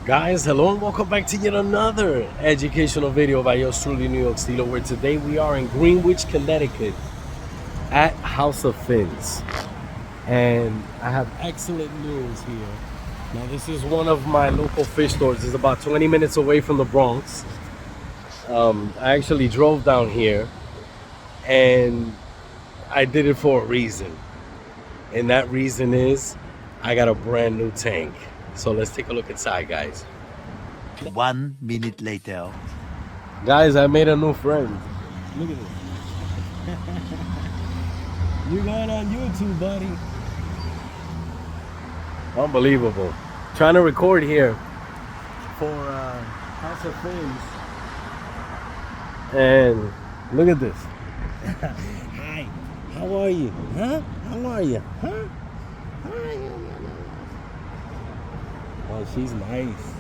Guys, hello and welcome back to yet another educational video by yours truly, NewYorkSteelo, where today we are in Greenwich, Connecticut at House of Fins. And I have excellent news here. Now, this is one of my local fish stores. It's about 20 minutes away from the Bronx. I actually drove down here and I did it for a reason. And that reason is I got a brand new tank. So let's take a look inside, guys. 1 minute later. Guys, I made a new friend. Look at this. You got on YouTube, buddy. Unbelievable. Trying to record here for House of Fins. And look at this. Hi, how are you? Huh? How are you? Huh? Hi. Oh, she's nice.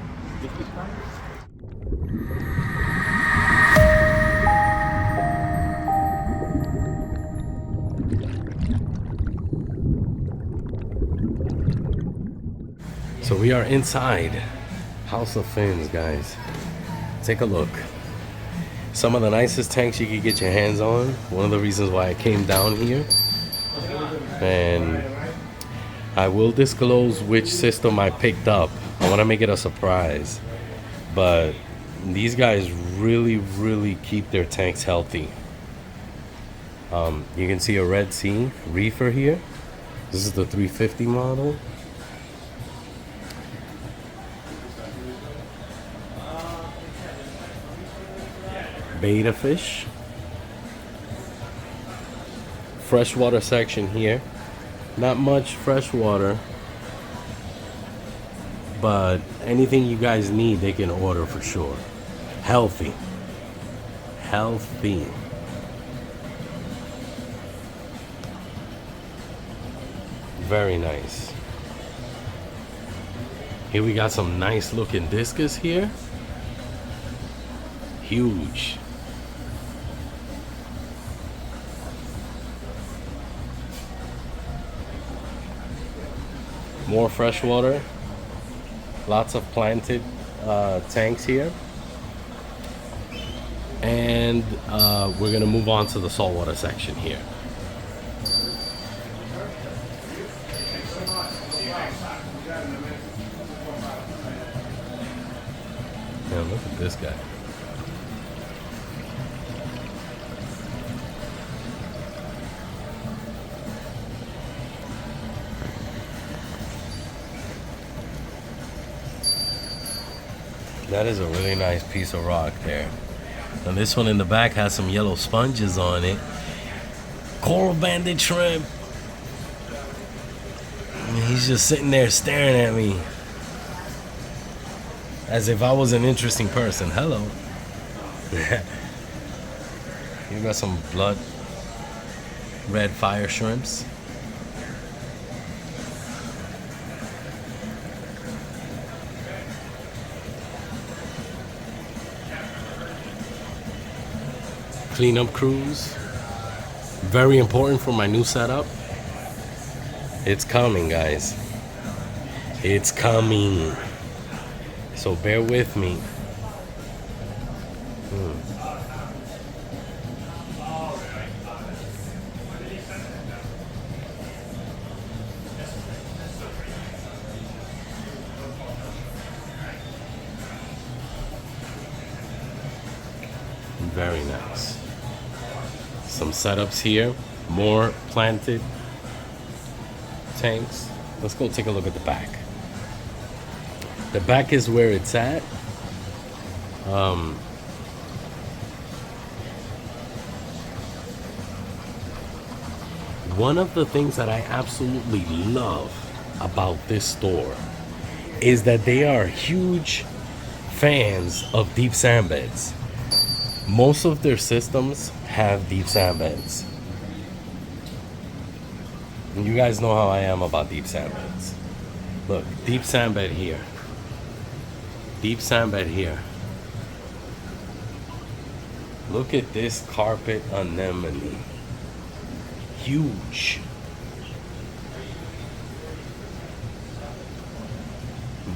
So we are inside House of Fins, guys. Take a look. Some of the nicest tanks you could get your hands on. One of the reasons why I came down here. And I will disclose which system I picked up. I want to make it a surprise. But these guys really keep their tanks healthy. You can see a Red Sea Reefer here. This is the 350 model. Beta fish. Freshwater section here. Not much freshwater, but anything you guys need they can order for sure. Healthy. Very nice. Here we got some nice looking discus here. Huge. More freshwater. Lots of planted tanks here. And we're gonna move on to the saltwater section here. Man, look at this guy. That is a really nice piece of rock there. And this one in the back has some yellow sponges on it. Coral banded shrimp. And he's just sitting there staring at me as if I was an interesting person. Hello. You got some blood red fire shrimps. Cleanup crews. Very important for my new setup. It's coming, guys. It's coming. So bear with me. Very nice. Some setups here. More planted tanks. Let's go take a look at the back. The back is where it's at. One of the things that I absolutely love about this store is that they are huge fans of deep sand beds. Most of their systems have deep sand beds. And you guys know how I am about deep sand beds. Look, deep sand bed here. Deep sand bed here. Look at this carpet anemone. Huge.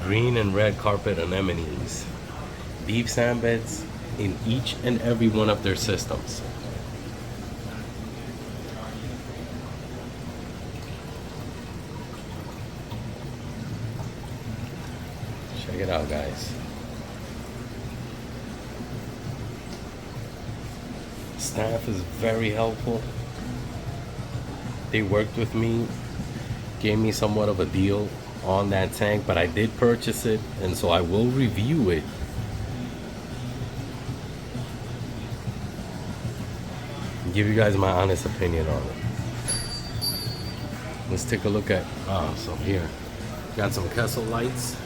green and red carpet anemones. Deep sand beds in each and every one of their systems. Check it out, guys. Staff is very helpful. They worked with me, gave me somewhat of a deal on that tank, but I did purchase it, and so I will review it. Give you guys my honest opinion on it. Let's take a look at, so here, got some Kessel lights.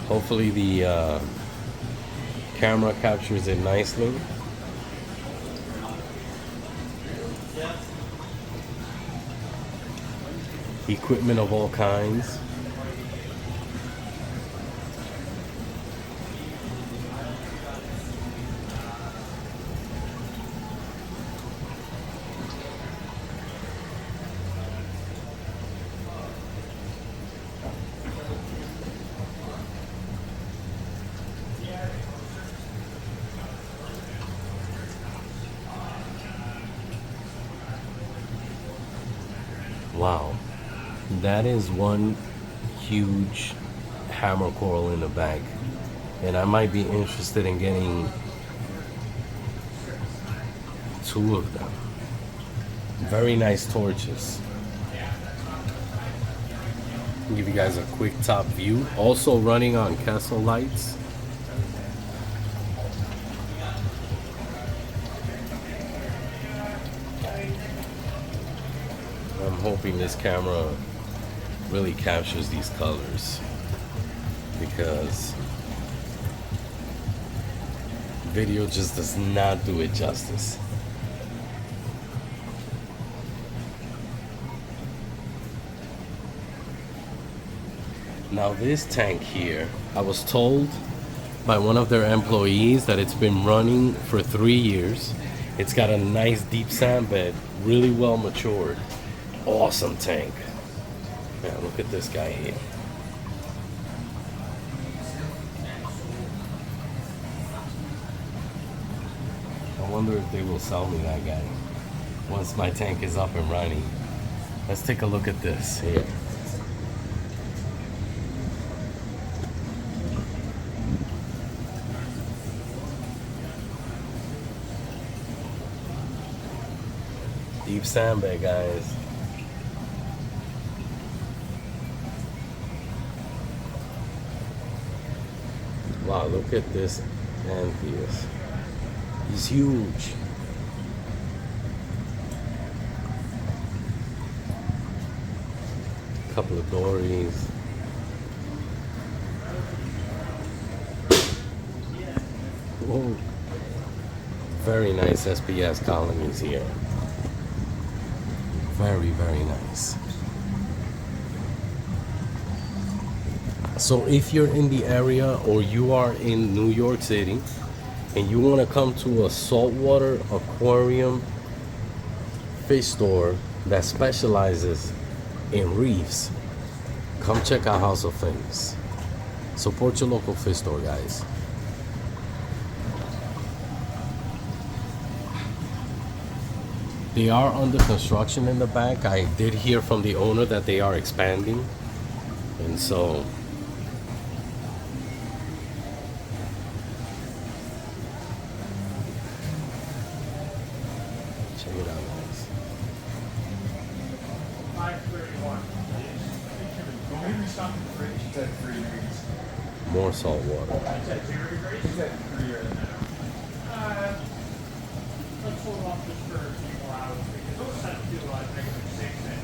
Hopefully the camera captures it nicely. Equipment of all kinds. Wow, that is one huge hammer coral in the bag, and I might be interested in getting 2 of them. Very nice torches. I'll give you guys a quick top view. Also running on Kessel lights. I'm hoping this camera really captures these colors, because video just does not do it justice. Now this tank here, I was told by one of their employees that it's been running for 3 years. It's got a nice deep sand bed, really well matured. Awesome tank. Yeah, look at this guy here. I wonder if they will sell me that guy once my tank is up and running. Let's take a look at this here. Deep sand bed, guys. Wow, look at this Amphius. He's huge. Couple of dories. Whoa. Very nice SPS colonies here. Very, very nice. So if you're in the area or you are in New York City and you want to come to a saltwater aquarium fish store that specializes in reefs, come check out House of Fins. Support your local fish store, guys. They are under construction in the back. I did hear from the owner that they are expanding, and so check it out, guys. 5:31. More salt water. Let's hold off just for a few more hours because those set to -6 and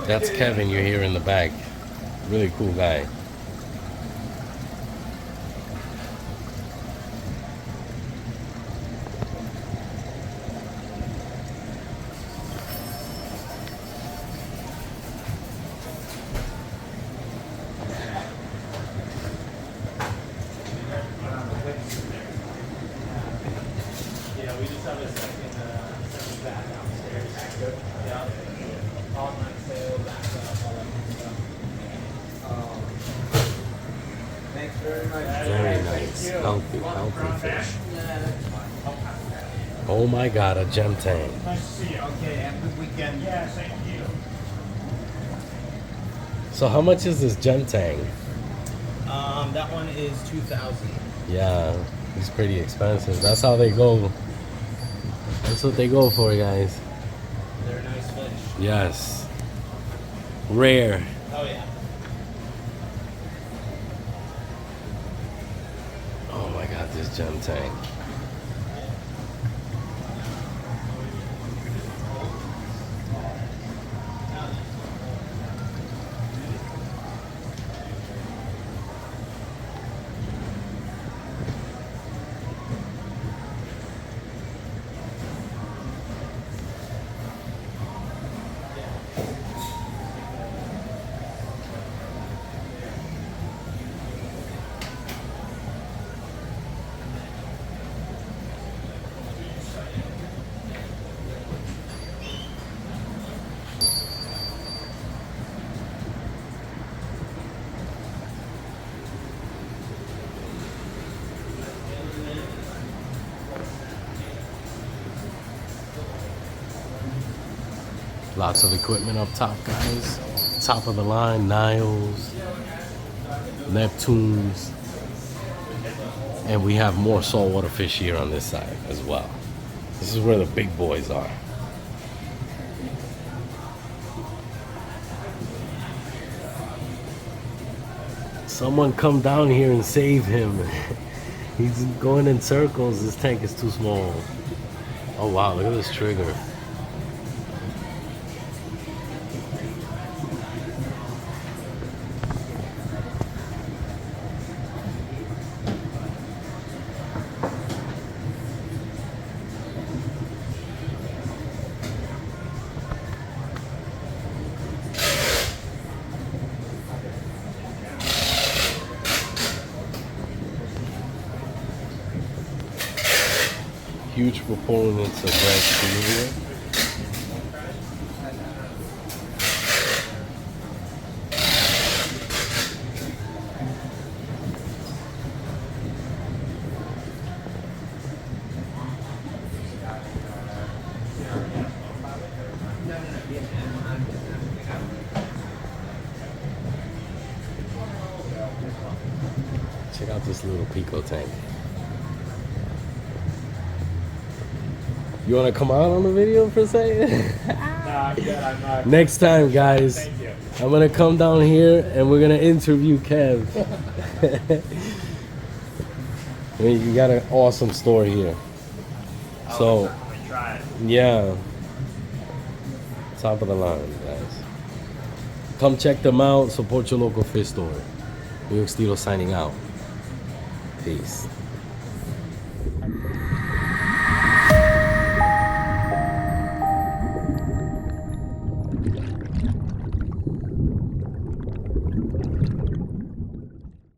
-0. That's Kevin you hear in the back. Really cool guy. we just have a second bath downstairs. Active. Yeah. All night sail, backup, all that kind of stuff. Thanks very much. Very nice. Healthy fish. Oh my God, a gem tank. Nice to see you. Okay, have a good weekend. Yeah, same to you. So how much is this gem tank? That one is 2,000. Yeah, it's pretty expensive. That's how they go. That's what they go for, guys. They're nice fish. Yes. Rare. Oh yeah. Oh my God, this gem tank. Lots of equipment up top, guys. Top of the line, Niles, Neptunes. And we have more saltwater fish here on this side as well. This is where the big boys are. Someone come down here and save him. He's going in circles. This tank is too small. Oh wow, look at this trigger. Huge proponents of red steel. Check out this little Pico tank. You want to come out on the video for a second? Nah, I'm good. I'm Next time, guys, Thank you. I'm going to come down here and we're going to interview Kev. I mean, you got an awesome story here. So, We tried. yeah. Top of the line, guys. Come check them out. Support your local fish store. NewYorkSteelo signing out. Peace.